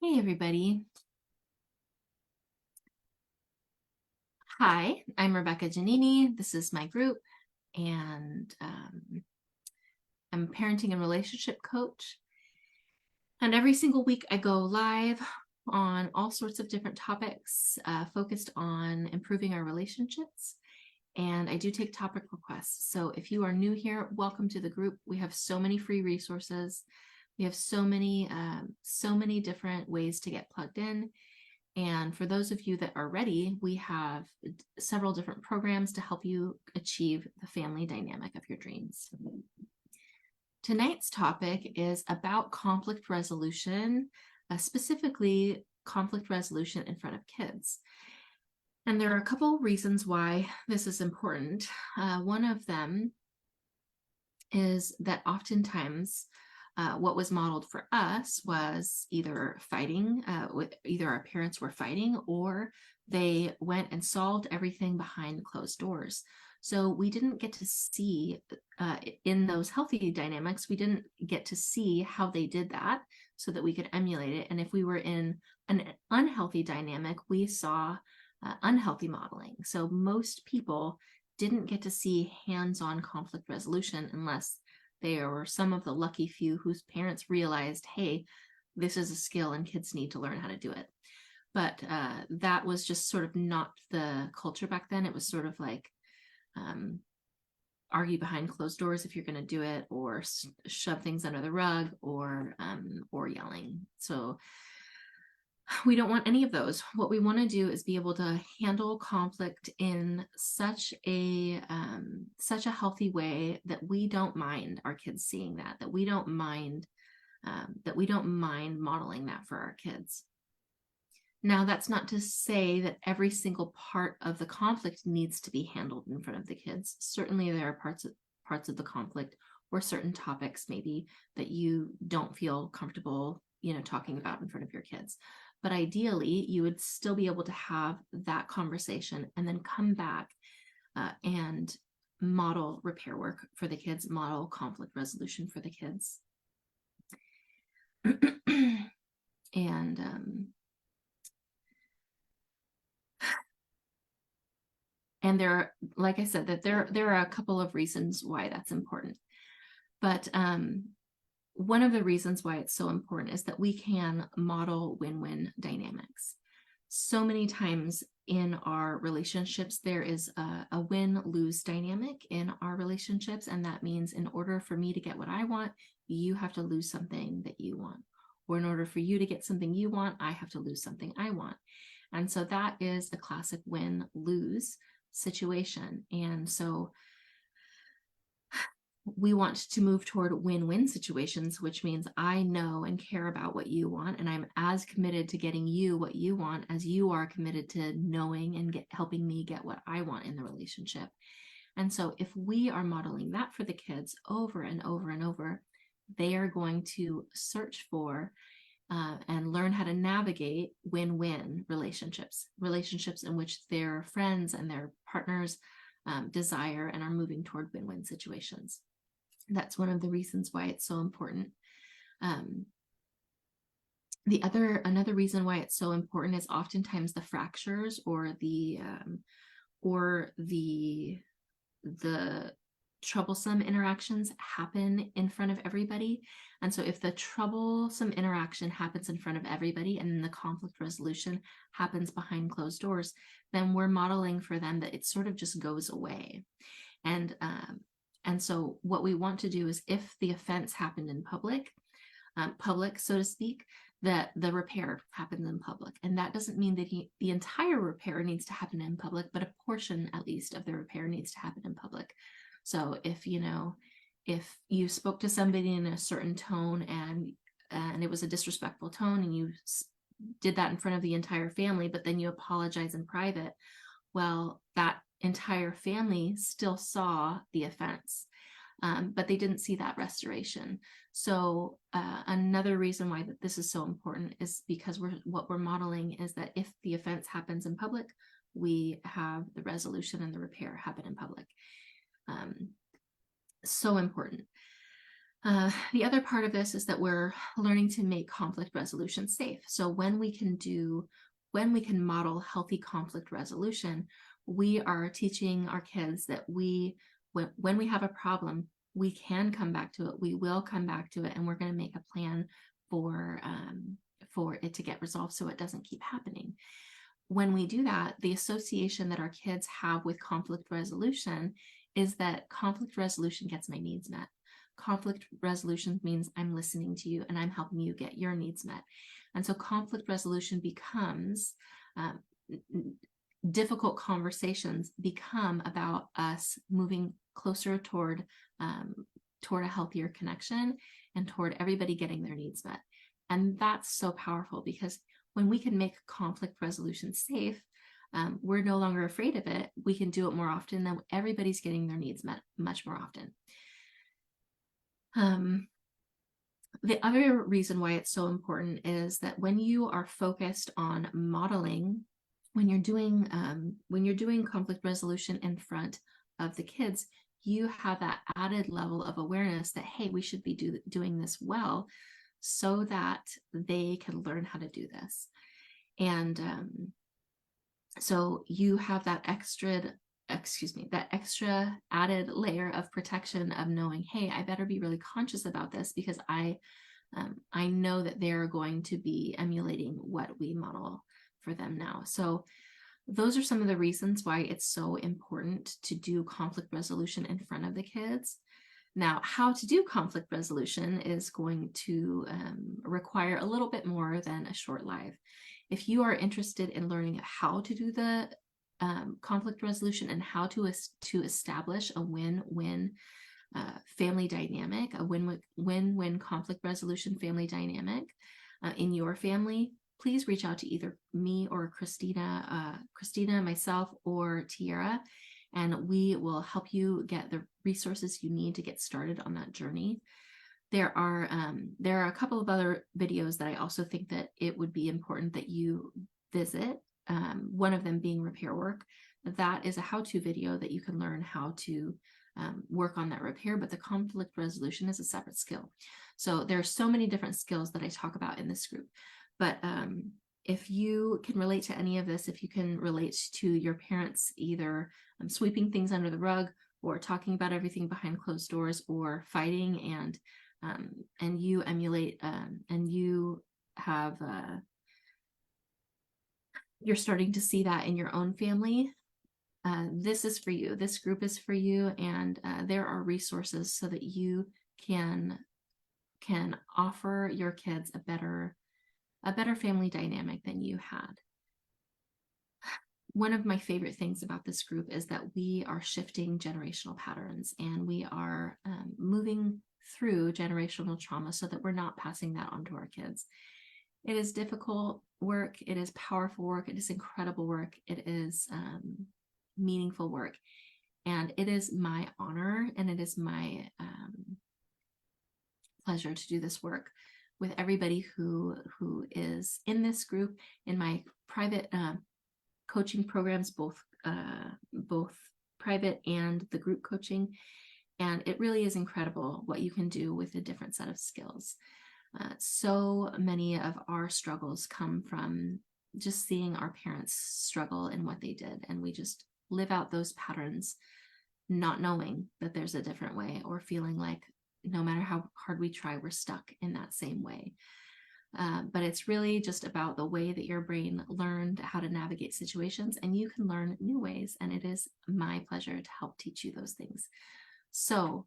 Hey everybody. Hi, I'm Rebecca Giannini. This is my group, and I'm a parenting and relationship coach. And every single week I go live on all sorts of different topics focused on improving our relationships. And I do take topic requests. So if you are new here, welcome to the group. We have so many free resources. We have so many different ways to get plugged in. And for those of you that are ready, we have several different programs to help you achieve the family dynamic of your dreams. Tonight's topic is about conflict resolution, specifically conflict resolution in front of kids. And there are a couple reasons why this is important. One of them is that oftentimes what was modeled for us was either fighting, either our parents were fighting or they went and solved everything behind closed doors. So we didn't get to see in those healthy dynamics, we didn't get to see how they did that so that we could emulate it. And if we were in an unhealthy dynamic, we saw unhealthy modeling. So most people didn't get to see hands-on conflict resolution unless they were some of the lucky few whose parents realized, hey, this is a skill and kids need to learn how to do it. But that was just sort of not the culture back then. It was sort of like argue behind closed doors if you're going to do it, or shove things under the rug, or yelling. So we don't want any of those. What we want to do is be able to handle conflict in such a healthy way that we don't mind our kids seeing that we don't mind modeling that for our kids. Now, that's not to say that every single part of the conflict needs to be handled in front of the kids. Certainly, there are parts of the conflict or certain topics maybe that you don't feel comfortable, talking about in front of your kids. But ideally, you would still be able to have that conversation and then come back and model repair work for the kids, model conflict resolution for the kids. And there are, like I said, that there are a couple of reasons why that's important. But one of the reasons why it's so important is that we can model win-win dynamics. So many times in our relationships, there is a win-lose dynamic in our relationships. And that means in order for me to get what I want, you have to lose something that you want. Or in order for you to get something you want, I have to lose something I want. And so that is a classic win-lose situation. And so we want to move toward win-win situations, which means I know and care about what you want, and I'm as committed to getting you what you want as you are committed to knowing and helping me get what I want in the relationship. And so if we are modeling that for the kids over and over and over, they are going to search for and learn how to navigate win-win relationships in which their friends and their partners desire and are moving toward win-win situations. That's one of the reasons why it's so important. Another reason why it's so important is oftentimes the fractures or the troublesome interactions happen in front of everybody. And so if the troublesome interaction happens in front of everybody and the conflict resolution happens behind closed doors, then we're modeling for them that it sort of just goes away. And so what we want to do is, if the offense happened in public, so to speak, that the repair happens in public. And that doesn't mean that the entire repair needs to happen in public, but a portion at least of the repair needs to happen in public. So if you spoke to somebody in a certain tone and it was a disrespectful tone, and you did that in front of the entire family, but then you apologize in private, well, that entire family still saw the offense, but they didn't see that restoration. So another reason why this is so important is because what we're modeling is that if the offense happens in public, we have the resolution and the repair happen in public. So important. The other part of this is that we're learning to make conflict resolution safe. So when we can model healthy conflict resolution, we are teaching our kids that when we have a problem, we can come back to it. We will come back to it, and we're going to make a plan for it to get resolved so it doesn't keep happening. When we do that, the association that our kids have with conflict resolution is that conflict resolution gets my needs met. Conflict resolution means I'm listening to you and I'm helping you get your needs met. And so conflict resolution becomes difficult conversations become about us moving closer toward a healthier connection and toward everybody getting their needs met. And that's so powerful, because when we can make conflict resolution safe, we're no longer afraid of it. We can do it more often, then everybody's getting their needs met much more often. The other reason why it's so important is that when you are focused on modeling, when you're doing conflict resolution in front of the kids, you have that added level of awareness that, hey, we should be doing this well, so that they can learn how to do this. And so you have that extra added layer of protection of knowing, hey, I better be really conscious about this, because I know that they're going to be emulating what we model for them now. So those are some of the reasons why it's so important to do conflict resolution in front of the kids. Now, how to do conflict resolution is going to require a little bit more than a short live. If you are interested in learning how to do the conflict resolution and how to establish a win-win family dynamic, a win-win conflict resolution family dynamic in your family, please reach out to either me or Christina, myself, or Tiara, and we will help you get the resources you need to get started on that journey. There are a couple of other videos that I also think that it would be important that you visit. One of them being repair work. That is a how-to video that you can learn how to work on that repair, but the conflict resolution is a separate skill. So there are so many different skills that I talk about in this group. But if you can relate to any of this, if you can relate to your parents either sweeping things under the rug, or talking about everything behind closed doors, or fighting, and you emulate and you have you're starting to see that in your own family, this is for you. This group is for you, and there are resources so that you can offer your kids a better family dynamic than you had. One of my favorite things about this group is that we are shifting generational patterns, and we are moving through generational trauma so that we're not passing that on to our kids. It is difficult work. It is powerful work. It is incredible work. It is meaningful work. And it is my honor, and it is my pleasure to do this work with everybody who is in this group, in my private coaching programs, both private and the group coaching. And it really is incredible what you can do with a different set of skills. So many of our struggles come from just seeing our parents struggle in what they did, and we just live out those patterns, not knowing that there's a different way, or feeling like no matter how hard we try, we're stuck in that same way. But it's really just about the way that your brain learned how to navigate situations, and you can learn new ways, and it is my pleasure to help teach you those things. So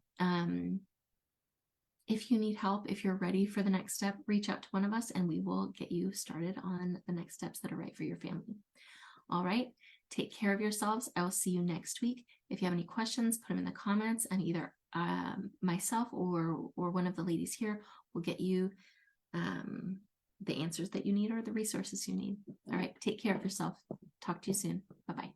if you need help, if you're ready for the next step, reach out to one of us and we will get you started on the next steps that are right for your family. All right, take care of yourselves. I will see you next week. If you have any questions, put them in the comments, and either myself or one of the ladies here will get you the answers that you need or the resources you need. All right, take care of yourself. Talk to you soon. Bye-bye.